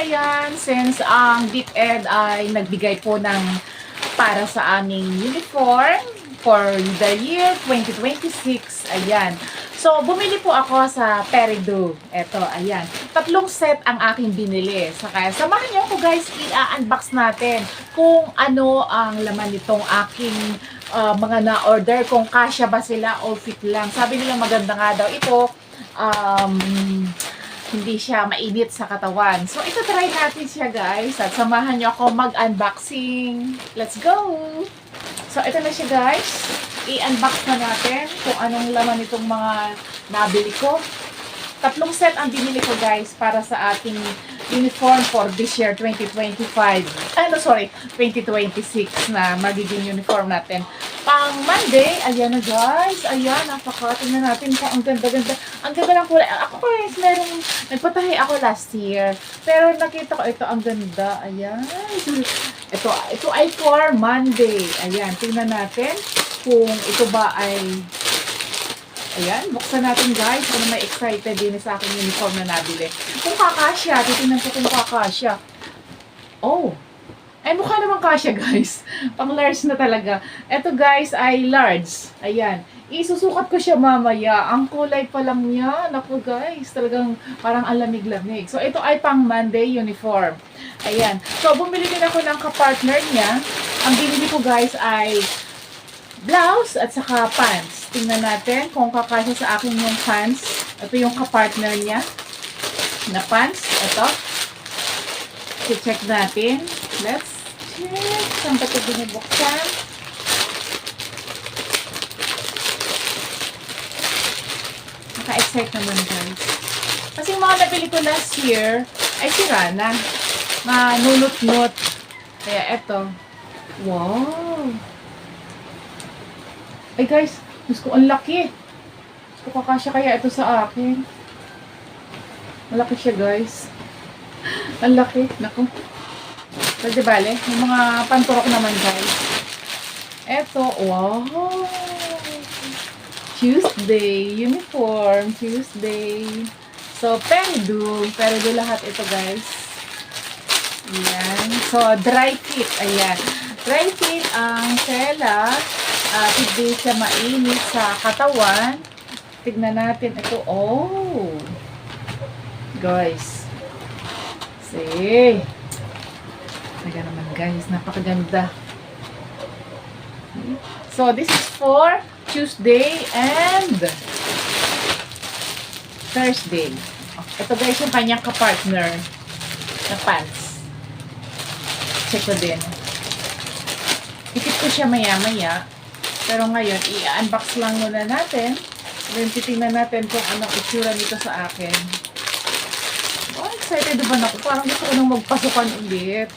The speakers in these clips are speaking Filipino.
ayan, since ang DepEd ay nagbigay po ng para sa aming uniform for the year 2026, ayan. So, bumili po ako sa Peridot. Eto, ayan. 3 set ang aking binili. Kaya samahan niyo ako guys, i-unbox natin kung ano ang laman nitong aking mga na-order. Kung kasya ba sila o fit lang. Sabi nila maganda nga daw ito. Hindi siya mainit sa katawan. So, ito try natin siya guys. At samahan niyo ako mag-unboxing. Let's go! So, ito na siya guys. I-unbox na natin kung anong laman itong mga nabili ko. 3 set ang binili ko guys para sa ating uniform for this year 2025. 2026 na magiging uniform natin. Pang Monday, ayan na guys. Ayan, tingnan natin kung ang ganda-ganda. Ang ganda ng kulay. Ako guys, nagpatahi ako last year. Pero nakita ko ito, ang ganda. Ayan. Ito ay for Monday. Ayan, tingnan natin kung ito ba ay... Ayan, buksan natin guys. Kung may excited din sa aking uniform na nabili. Kung kakasya, titignan ko kung kakasya. Oh! Ay, mukha naman kasya guys. Pang large na talaga. Ito guys ay large. Ayan. Isusukat ko siya mamaya. Ang kulay pa lang niya. Naku guys, talagang parang ang lamig-lamig. So, ito ay pang Monday uniform. Ayan. So, bumili din ako ng kapartner niya. Ang binili ko guys ay blouse at saka pants. Tingnan natin kung kakasya sa akin yung pants. Ito yung kapartner niya na pants. Ito. I-check natin. Let's check. Saan ba ito binibuksan? Naka-excite naman guys. Kasi yung mga nabili ko last year ay sira na. Manunot-not. Kaya ito. Wow! Ay guys, gusto ko ang laki. Gusto ko kakasya kaya ito sa akin. Malaki siya guys. Ang laki. Naku. Pwede bale. Yung mga panturok naman guys. Ito. Wow. Tuesday. Uniform. Tuesday. So, Peridot. Peridot lahat ito guys. Ayan. So, dry fit. Ayan. Dry fit ang tela. Hindi siya mainit sa katawan. Tignan natin ito. Oh! Guys. See? Talaga naman guys. Napakaganda. So, this is for Tuesday and Thursday. Ito guys yung kanyang kapartner na pants. Check ko din. Ikit ko siya maya-maya. Pero ngayon, i-unbox lang muna natin. Then, titingnan natin kung anong itsura nito sa akin. Oh, excited naman ako. Parang gusto ko nang magpasukan ulit.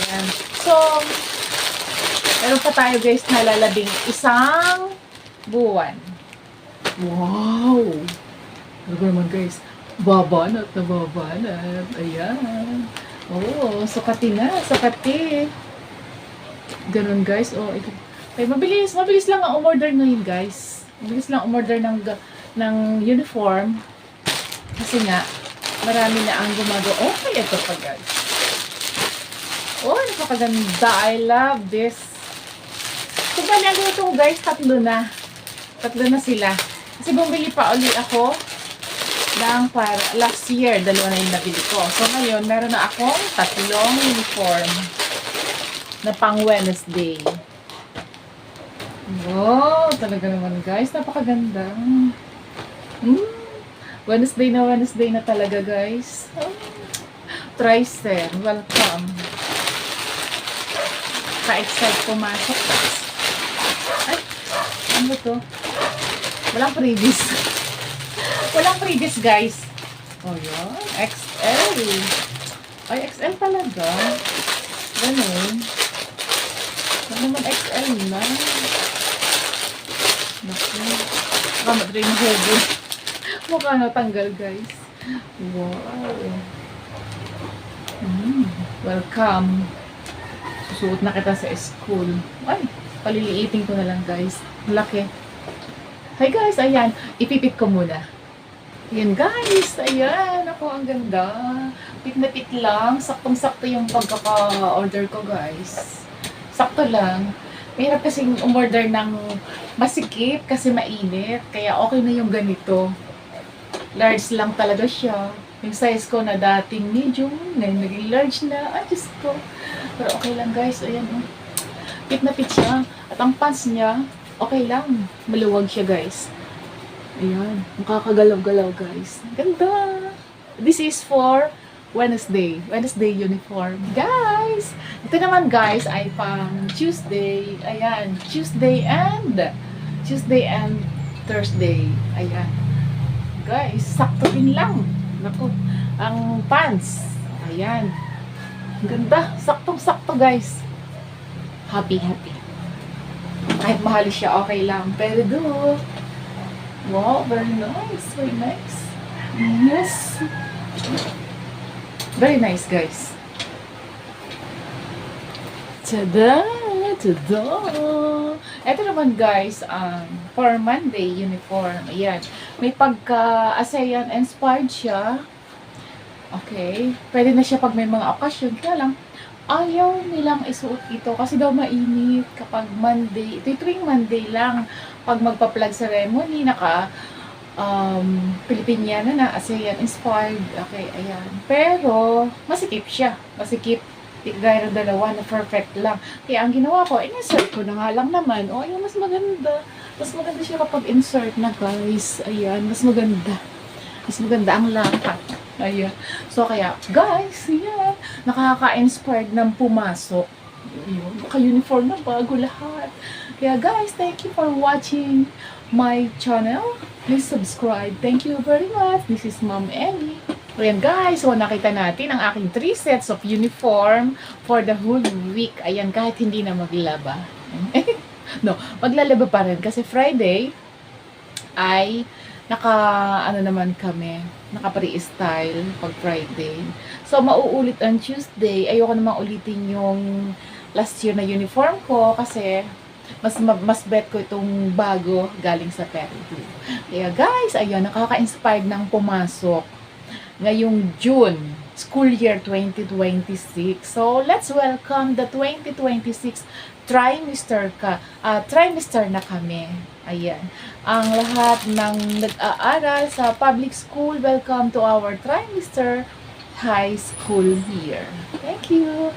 Ayan. So, meron pa tayo guys na lalabing 1 buwan. Wow! Ano naman guys? Babanat na babanat. Ayan. Oh, sukatin na. Sukati. Ganun guys. Oh, ito. Okay, mabilis lang ang umorder ngayon guys. Mabilis lang umorder ng uniform. Kasi nga, marami na ang gumagawa. Okay, ito pa guys. Oh, napakaganda. I love this. So, bali, ang ito guys, 3 na. 3 na sila. Kasi bumili pa uli ako ng para last year, 2 na yung nabili ko. So, ngayon, meron na akong 3 uniform na pang Wednesday. Wow, talaga naman guys. Napakaganda. Wednesday na talaga guys. Tricep, welcome. Ka-excite pumasok guys. Ay, ano to? Walang previous. Walang previous guys. Oh yun, XL. Ay, XL talaga. Ganun. Ano naman XL na? Naku. Baka madali na hubo. Mukha na tanggal, guys. Wow. Welcome. Susuot na kita sa school. Ay, paliliitin ko na lang, guys. Laki. Hi, guys. Ayan. Ipipit ko muna. Ayan, guys. Ayan. Ako, ang ganda. Pit na pit lang. Saktong-sakto yung pagkaka-order ko, guys. Sakto lang. Mahirap kasing umorder ng masikip kasi mainit. Kaya okay na yung ganito. Large lang talaga siya. Yung size ko na dating medium, ngayon naging large na. Ay, Diyos ko. Pero okay lang, guys. Ayan, oh. Pit na pit siya. At ang pants niya, okay lang. Maluwag siya, guys. Ayan. Makakagalaw-galaw, guys. Ganda. This is for Wednesday. Wednesday uniform. Guys! Ito naman, guys, ay pang Tuesday. Ayan. Tuesday and Thursday. Ayan. Guys, sakto din lang. Naku. Ang pants. Ayan. Ganda. Saktong-sakto, guys. Happy. Kahit mahal siya, okay lang. Pero do. Wow, very nice. Very nice. Yes. Very nice, guys. Tada! Tada! Ito naman, guys, for Monday uniform. Ayan. May pagka-ASEAN inspired siya. Okay. Pwede na siya pag may mga okasyon. Kaya lang, ayaw nilang isuot ito kasi daw mainit kapag Monday. Ito tuwing Monday lang. Pag magpa-flag ceremony, Filipiniana na, ASEAN inspired. Okay, ayan. Pero, masikip siya. Masikip. Gaya ng dalawa na perfect lang. Kaya ang ginawa ko, in-insert ko na nga lang naman. O, ayan, mas maganda. Mas maganda siya kapag insert na, guys. Ayan, mas maganda. Mas maganda ang lahat. Ayan. So, kaya, guys, ayan. Nakaka-inspired ng pumasok. Ayun, naka-uniform na bago lahat. Kaya, guys, thank you for watching my channel. Please subscribe. Thank you very much. This is Mom Ellie. Ayan, guys. So, nakita natin ang aking 3 sets of uniform for the whole week. Ayan, kahit hindi na maglaba. No, maglalaba pa rin. Kasi Friday ay naman kami. Naka-pre-style pag Friday. So, mauulit ang Tuesday. Ayoko namang ulitin yung last year na uniform ko kasi mas bet ko itong bago galing sa Peru. Kaya guys, ayun, nakaka-inspired ng pumasok ngayong June, school year 2026. So, let's welcome the 2026 trimester na kami. Ayan. Ang lahat ng nag-aaral sa public school, welcome to our trimester high school year. Thank you!